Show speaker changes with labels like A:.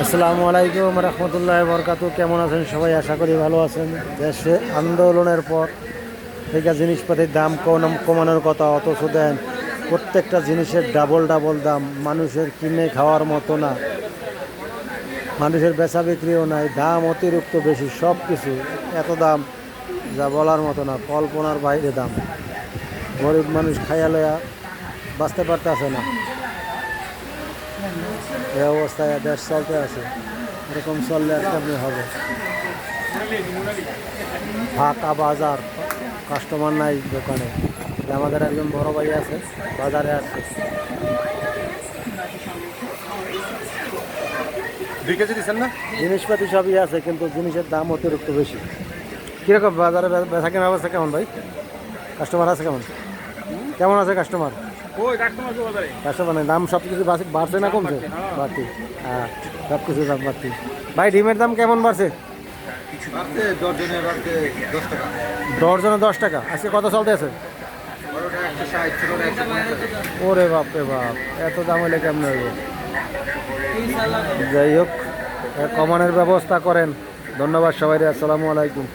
A: আসসালামু আলাইকুম রহমতুল্লাহ বরকাতু। কেমন আছেন সবাই? আশা করি ভালো আছেন। দেশে আন্দোলনের পর থেকে জিনিসপাতির দাম কমানোর কথা, অথচ দেন প্রত্যেকটা জিনিসের ডাবল ডাবল দাম। মানুষের কিনে খাওয়ার মতো না, মানুষের বেচা বিক্রিও নাই, দাম অতিরিক্ত বেশি। সব কিছু এত দাম যা বলার মতো না, কল্পনার বাইরে দাম। গরিব মানুষ খাইয়া লইয়া বাঁচতে পারতেছে না। এই অবস্থায় দেশ চলতে আছে। এরকম চললে আর কেমনি হবে? ফাঁকা বাজার, কাস্টমার নাই দোকানে। আমাদের একজন বড় ভাই আছে, বাজারে আসছে।
B: 2 কেজি দিচ্ছেন না?
A: জিনিসপাতি সবই আছে, কিন্তু জিনিসের দাম অতিরিক্ত বেশি। কীরকম বাজারে বেচা কেনার অবস্থা কেমন ভাই? কাস্টমার আছে কেমন? কেমন আছে কাস্টমার? কাস্টমার নেই, দাম সব কিছু বাড়ছে না কমছে? বাড়তি। হ্যাঁ, সব কিছু দাম বাড়তি। ভাই ডিমের দাম কেমন বাড়ছে? ডর্জনে 10 টাকা। আজকে কত চলতে আছে? ওরে বাপ রে বাপ, এত দাম হলে কেমন হইব? যাই হোক, কমানোর ব্যবস্থা করেন। ধন্যবাদ সবাই। আসসালামু আলাইকুম।